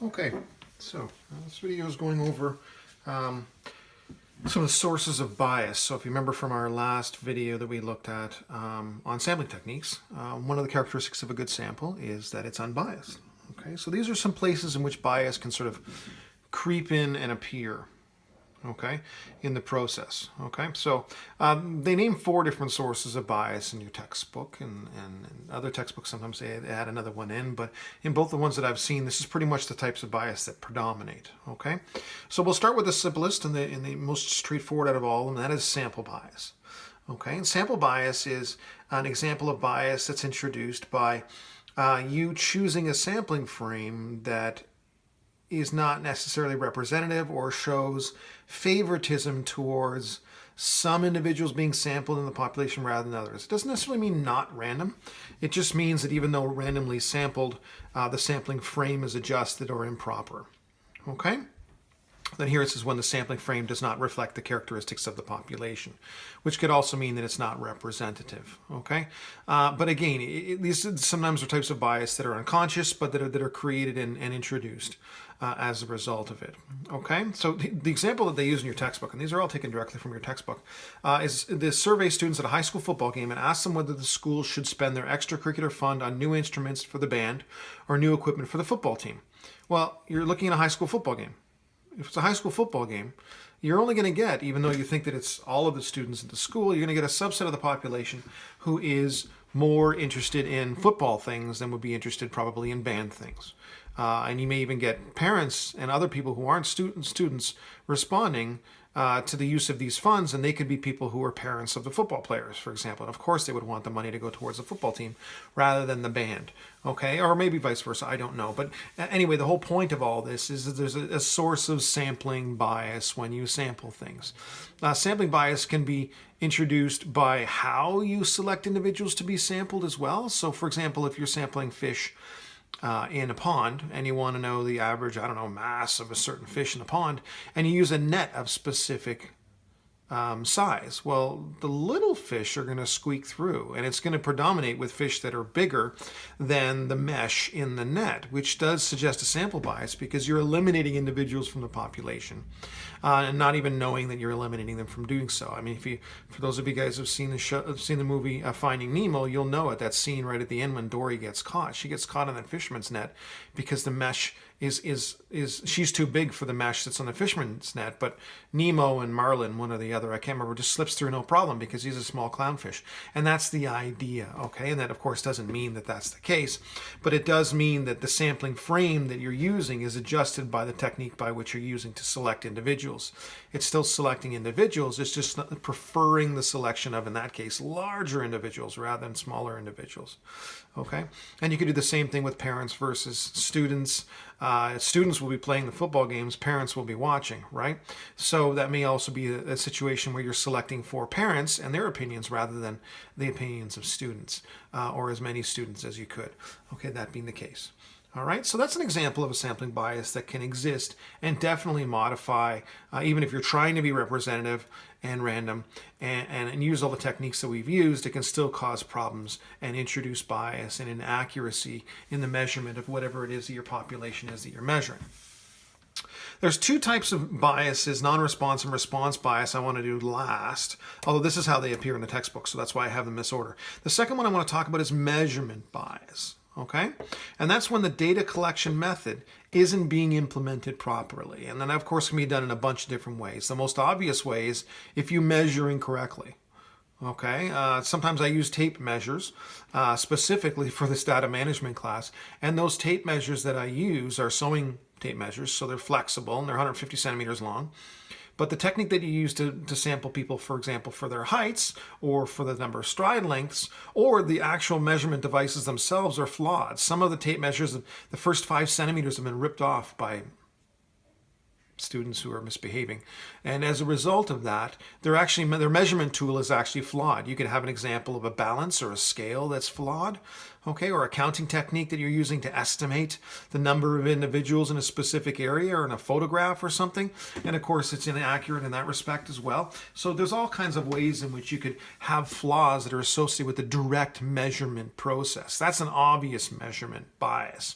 Okay, so this video is going over some of the sources of bias. So if you remember from our last video that we looked at on sampling techniques, one of the characteristics of a good sample is that it's unbiased. Okay, so these are some places in which bias can sort of creep in and appear, okay, in the process. Okay, so they name 4 different sources of bias in your textbook, and other textbooks sometimes they add another one in, but in both the ones that I've seen, this is pretty much the types of bias that predominate. Okay, so we'll start with the simplest and the most straightforward out of all, and that is sample bias. Okay, and sample bias is an example of bias that's introduced by you choosing a sampling frame that is not necessarily representative or shows favoritism towards some individuals being sampled in the population rather than others. It doesn't necessarily mean not random. It just means that even though randomly sampled, the sampling frame is adjusted or improper. Okay? Then here it says when the sampling frame does not reflect the characteristics of the population, which could also mean that it's not representative. Okay, but again, these sometimes are types of bias that are unconscious, but that are created and introduced as a result of it. Okay, so the example that they use in your textbook, and these are all taken directly from your textbook, is the survey students at a high school football game and ask them whether the school should spend their extracurricular fund on new instruments for the band or new equipment for the football team. Well, you're looking at a high school football game. If it's a high school football game, you're only going to get, even though you think that it's all of the students at the school, you're going to get a subset of the population who is more interested in football things than would be interested probably in band things. And you may even get parents and other people who aren't students responding to the use of these funds, and they could be people who are parents of the football players, for example. And of course, they would want the money to go towards the football team rather than the band, okay? Or maybe vice versa, I don't know. But anyway, the whole point of all this is that there's a source of sampling bias when you sample things. Sampling bias can be introduced by how you select individuals to be sampled as well. So for example, if you're sampling fish in a pond and you want to know the average, I don't know, mass of a certain fish in the pond, and you use a net of specific size, well, the little fish are going to squeak through, and it's going to predominate with fish that are bigger than the mesh in the net, which does suggest a sample bias because you're eliminating individuals from the population and not even knowing that you're eliminating them from doing so. I mean, for those of you guys who've seen the show, have seen the movie Finding Nemo, you'll know it. That scene right at the end when Dory gets caught, she gets caught in that fisherman's net because the mesh is she's too big for the mesh that's on the fisherman's net, but Nemo and Marlin, one or the other, I can't remember, just slips through no problem because he's a small clownfish. And that's the idea, okay? And that, of course, doesn't mean that that's the case, but it does mean that the sampling frame that you're using is adjusted by the technique by which you're using to select individuals. It's still selecting individuals, it's just preferring the selection of, in that case, larger individuals rather than smaller individuals, okay? And you could do the same thing with parents versus students. Students will be playing the football games, parents will be watching, right? So that may also be a situation where you're selecting for parents and their opinions rather than the opinions of students, or as many students as you could. Okay, that being the case. All right, so that's an example of a sampling bias that can exist and definitely modify, even if you're trying to be representative and random and use all the techniques that we've used, it can still cause problems and introduce bias and inaccuracy in the measurement of whatever it is that your population is that you're measuring. There's 2 types of biases, non-response and response bias, I want to do last, although this is how they appear in the textbook, so that's why I have them in this order. The second one I want to talk about is measurement bias. Okay, and that's when the data collection method isn't being implemented properly. And then, of course, can be done in a bunch of different ways. The most obvious way is if you measure incorrectly. Okay, sometimes I use tape measures specifically for this data management class. And those tape measures that I use are sewing tape measures, so they're flexible and they're 150 centimeters long. But the technique that you use to sample people, for example, for their heights or for the number of stride lengths or the actual measurement devices themselves are flawed. Some of the tape measures, the first 5 centimeters have been ripped off by students who are misbehaving. And as a result of that, their measurement tool is actually flawed. You could have an example of a balance or a scale that's flawed, okay, or a counting technique that you're using to estimate the number of individuals in a specific area or in a photograph or something. And of course, it's inaccurate in that respect as well. So there's all kinds of ways in which you could have flaws that are associated with the direct measurement process. That's an obvious measurement bias.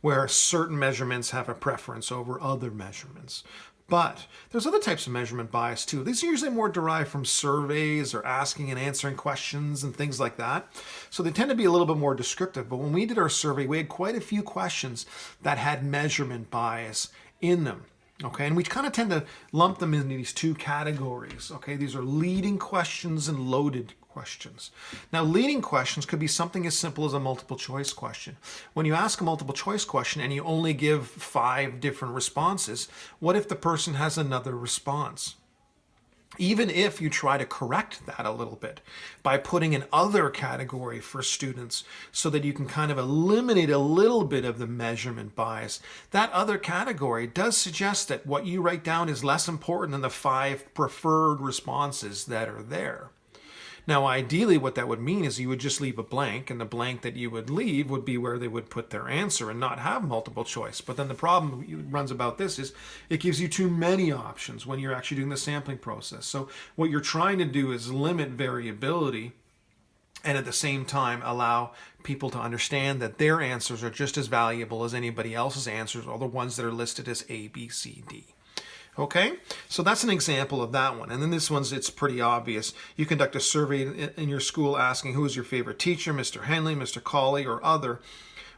where certain measurements have a preference over other measurements. But there's other types of measurement bias too. These are usually more derived from surveys or asking and answering questions and things like that. So they tend to be a little bit more descriptive. But when we did our survey, we had quite a few questions that had measurement bias in them. Okay, and we kind of tend to lump them into these two categories. Okay, these are leading questions and loaded questions. Now, leading questions could be something as simple as a multiple choice question. When you ask a multiple choice question and you only give 5 different responses, what if the person has another response? Even if you try to correct that a little bit by putting an other category for students so that you can kind of eliminate a little bit of the measurement bias, that other category does suggest that what you write down is less important than the 5 preferred responses that are there. Now, ideally, what that would mean is you would just leave a blank, and the blank that you would leave would be where they would put their answer and not have multiple choice. But then the problem runs about this is it gives you too many options when you're actually doing the sampling process. So what you're trying to do is limit variability and at the same time allow people to understand that their answers are just as valuable as anybody else's answers, or the ones that are listed as A, B, C, D. Okay, so that's an example of that one. And then this one's, it's pretty obvious. You conduct a survey in your school asking who is your favorite teacher, Mr. Henley, Mr. Colley, or other.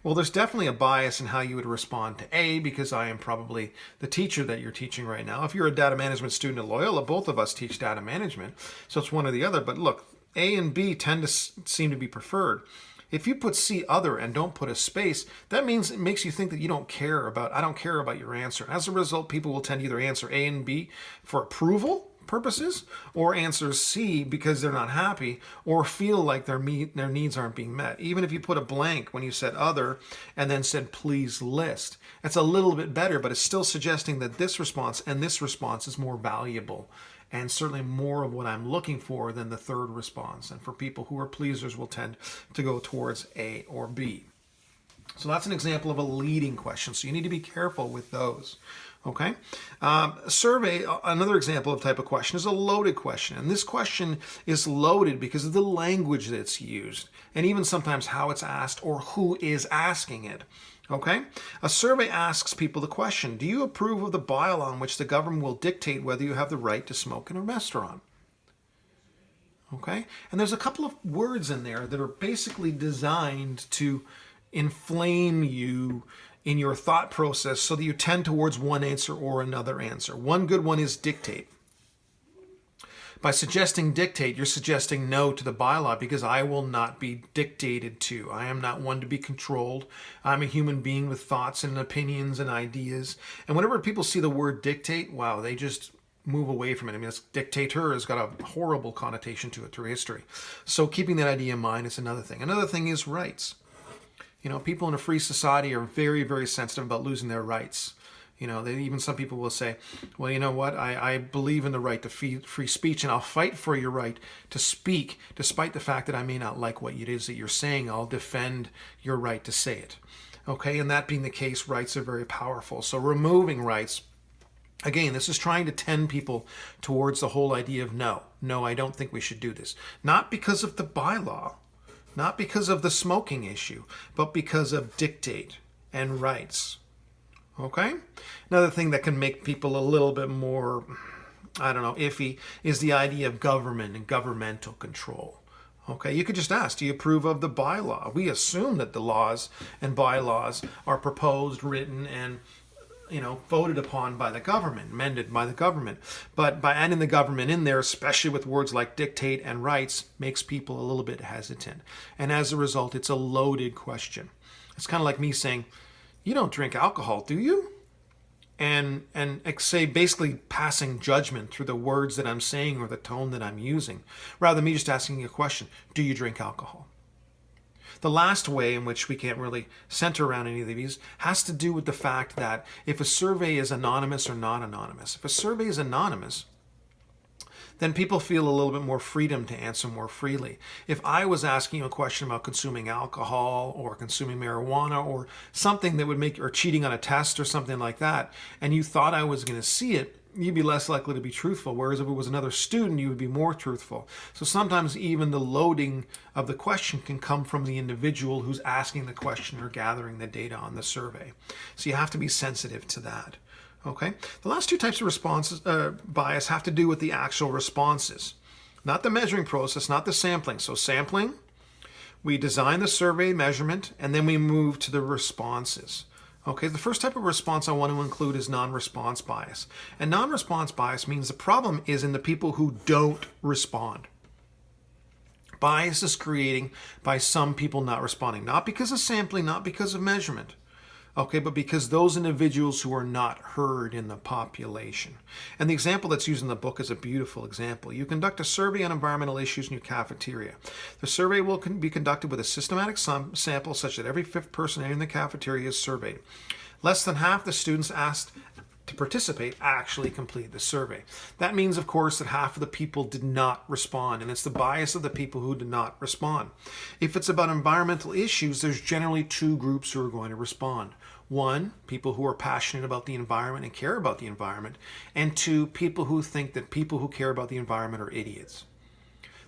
Well, there's definitely a bias in how you would respond to A, because I am probably the teacher that you're teaching right now. If you're a data management student at Loyola, both of us teach data management, so it's one or the other. But look, A and B tend to seem to be preferred. If you put C other and don't put a space, that means it makes you think that you don't care about, I don't care about your answer. As a result, people will tend to either answer A and B for approval purposes, or answer C because they're not happy or feel like their needs aren't being met. Even if you put a blank when you said other and then said please list, it's a little bit better, but it's still suggesting that this response and this response is more valuable and certainly more of what I'm looking for than the third response. And for people who are pleasers, will tend to go towards A or B. So that's an example of a leading question. So you need to be careful with those. Okay. Survey, another example of type of question, is a loaded question. And this question is loaded because of the language that's used, and even sometimes how it's asked or who is asking it. Okay? A survey asks people the question, do you approve of the bylaw in which the government will dictate whether you have the right to smoke in a restaurant? Okay? And there's a couple of words in there that are basically designed to inflame you in your thought process so that you tend towards one answer or another answer. One good one is dictate. By suggesting dictate, you're suggesting no to the bylaw because I will not be dictated to. I am not one to be controlled. I'm a human being with thoughts and opinions and ideas. And whenever people see the word dictate, wow, they just move away from it. I mean, dictator has got a horrible connotation to it through history. So keeping that idea in mind is another thing. Another thing is rights. You know, people in a free society are very, very sensitive about losing their rights. You know, even some people will say, well, you know what, I believe in the right to free speech, and I'll fight for your right to speak, despite the fact that I may not like what it is that you're saying. I'll defend your right to say it. Okay, and that being the case, rights are very powerful. So removing rights, again, this is trying to tend people towards the whole idea of no, I don't think we should do this. Not because of the bylaw, not because of the smoking issue, but because of dictate and rights. Okay? Another thing that can make people a little bit more, I don't know, iffy is the idea of government and governmental control. Okay? You could just ask, do you approve of the bylaw? We assume that the laws and bylaws are proposed, written, and voted upon by the government, amended by the government. But by adding the government in there, especially with words like dictate and rights, makes people a little bit hesitant. And as a result, it's a loaded question. It's kind of like me saying, you don't drink alcohol, do you? And say basically passing judgment through the words that I'm saying or the tone that I'm using, rather than me just asking you a question, do you drink alcohol? The last way in which we can't really center around any of these has to do with the fact that if a survey is anonymous or not anonymous. If a survey is anonymous, then people feel a little bit more freedom to answer more freely. If I was asking you a question about consuming alcohol or consuming marijuana or something that would make, or cheating on a test or something like that, and you thought I was going to see it, you'd be less likely to be truthful. Whereas if it was another student, you would be more truthful. So sometimes even the loading of the question can come from the individual who's asking the question or gathering the data on the survey. So you have to be sensitive to that. Okay. The last two types of responses bias have to do with the actual responses, not the measuring process, not the sampling. So sampling, we design the survey measurement, and then we move to the responses. Okay, the first type of response I want to include is non-response bias. And non-response bias means the problem is in the people who don't respond. Bias is creating by some people not responding, not because of sampling, not because of measurement. Okay, but because those individuals who are not heard in the population. And the example that's used in the book is a beautiful example. You conduct a survey on environmental issues in your cafeteria. The survey will be conducted with a systematic sample such that every fifth person in the cafeteria is surveyed. Less than half the students asked to participate actually complete the survey. That means, of course, that half of the people did not respond, and it's the bias of the people who did not respond. If it's about environmental issues, there's generally two groups who are going to respond. One, people who are passionate about the environment and care about the environment, and two, people who think that people who care about the environment are idiots.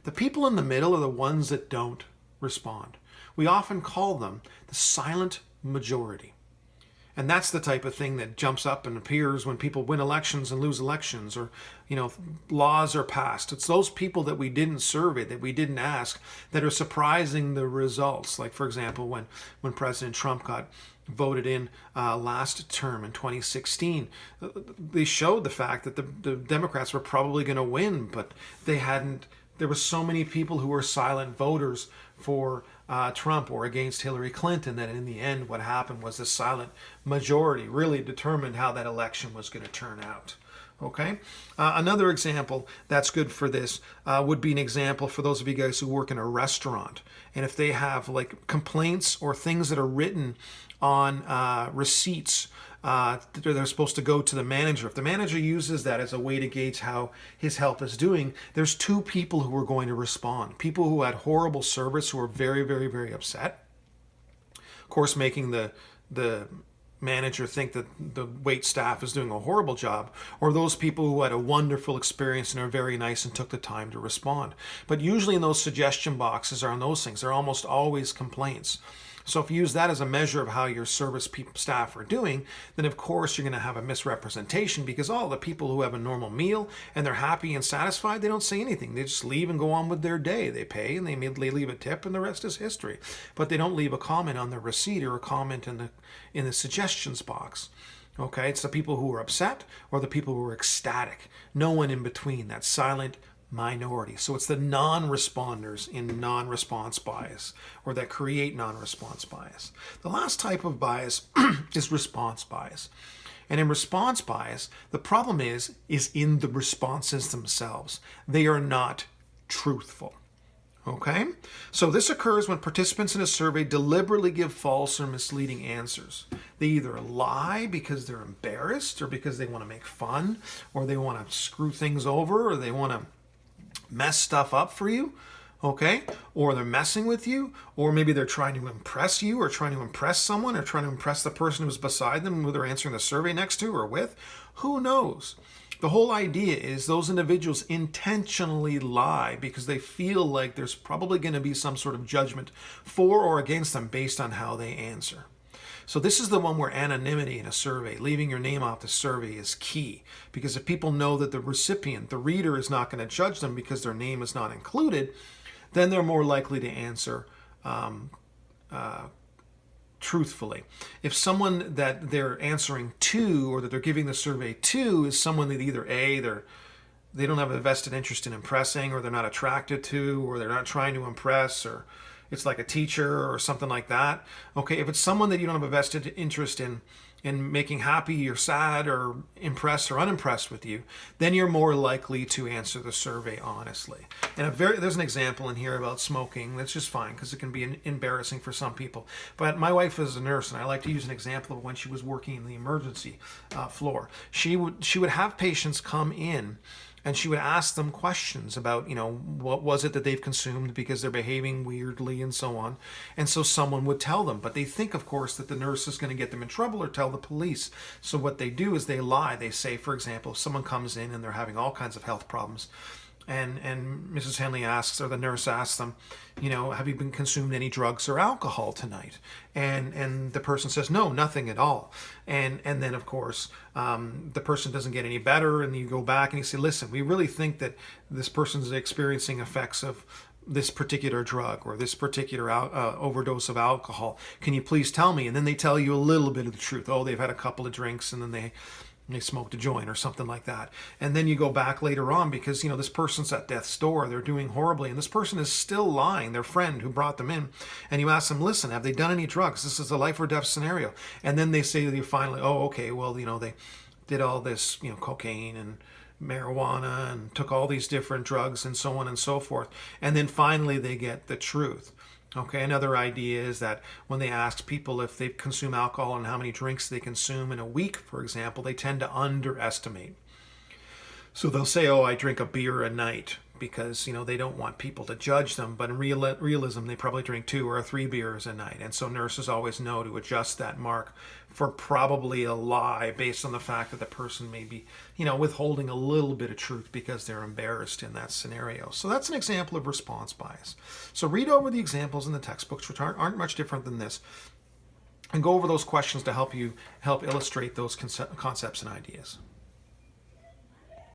The people in the middle are the ones that don't respond. We often call them the silent majority. And that's the type of thing that jumps up and appears when people win elections and lose elections, or, laws are passed. It's those people that we didn't survey, that we didn't ask, that are surprising the results. Like, for example, when President Trump got voted in last term in 2016, they showed the fact that the Democrats were probably going to win, but they hadn't. There were so many people who were silent voters for Trump or against Hillary Clinton that in the end what happened was the silent majority really determined how that election was going to turn out. Okay. Another example that's good for this would be an example for those of you guys who work in a restaurant. And if they have like complaints or things that are written on receipts they're supposed to go to the manager. If the manager uses that as a way to gauge how his help is doing, there's two people who are going to respond. People who had horrible service, who are very, very, very upset. Of course, making the manager think that the wait staff is doing a horrible job, or those people who had a wonderful experience and are very nice and took the time to respond. But usually in those suggestion boxes are on those things. They're almost always complaints. So if you use that as a measure of how your service staff are doing, then of course you're going to have a misrepresentation, because all the people who have a normal meal and they're happy and satisfied, they don't say anything. They just leave and go on with their day. They pay and they leave a tip and the rest is history. But they don't leave a comment on the receipt or a comment in the suggestions box. Okay, it's the people who are upset or the people who are ecstatic. No one in between. That silent minority. So it's the non-responders in non-response bias, or that create non-response bias. The last type of bias is response bias. And in response bias, the problem is in the responses themselves. They are not truthful. Okay? So this occurs when participants in a survey deliberately give false or misleading answers. They either lie because they're embarrassed, or because they want to make fun, or they want to screw things over, or they want to mess stuff up for you, okay? Or they're messing with you, or maybe they're trying to impress you, or trying to impress someone, or trying to impress the person who's beside them who they're answering the survey next to or with. Who knows? The whole idea is those individuals intentionally lie because they feel like there's probably going to be some sort of judgment for or against them based on how they answer. So this is the one where anonymity in a survey, leaving your name off the survey, is key. Because if people know that the recipient, the reader, is not going to judge them because their name is not included, then they're more likely to answer truthfully. If someone that they're answering to, or that they're giving the survey to, is someone that either they don't have a vested interest in impressing, or they're not attracted to, or they're not trying to impress, or it's like a teacher or something like that. Okay, if it's someone that you don't have a vested interest in making happy or sad or impressed or unimpressed with you, then you're more likely to answer the survey honestly. And there's an example in here about smoking. That's just fine because it can be embarrassing for some people. But my wife is a nurse, and I like to use an example of when she was working in the emergency floor. She would have patients come in and she would ask them questions about, what was it that they've consumed because they're behaving weirdly and so on. And so someone would tell them, but they think, of course, that the nurse is going to get them in trouble or tell the police. So what they do is they lie. They say, for example, if someone comes in and they're having all kinds of health problems, and Mrs. Henley asks, or the nurse asks them, have you been consumed any drugs or alcohol tonight? And the person says, no, nothing at all. And then, of course, the person doesn't get any better, and you go back and you say, listen, we really think that this person's experiencing effects of this particular drug or this particular overdose of alcohol. Can you please tell me? And then they tell you a little bit of the truth. Oh, they've had a couple of drinks, and then they smoked a joint or something like that. And then you go back later on because, this person's at death's door, they're doing horribly, and this person is still lying, their friend who brought them in. And you ask them, listen, have they done any drugs? This is a life or death scenario. And then they say to you finally, oh, okay, well, they did all this, cocaine and marijuana and took all these different drugs and so on and so forth. And then finally they get the truth. Okay, another idea is that when they ask people if they consume alcohol and how many drinks they consume in a week, for example, they tend to underestimate. So they'll say, oh, I drink a beer a night because, they don't want people to judge them. But in realism, they probably drink 2 or 3 beers a night. And so nurses always know to adjust that mark for probably a lie based on the fact that the person may be, withholding a little bit of truth because they're embarrassed in that scenario. So that's an example of response bias. So read over the examples in the textbooks, which aren't much different than this, and go over those questions to help illustrate those concepts and ideas.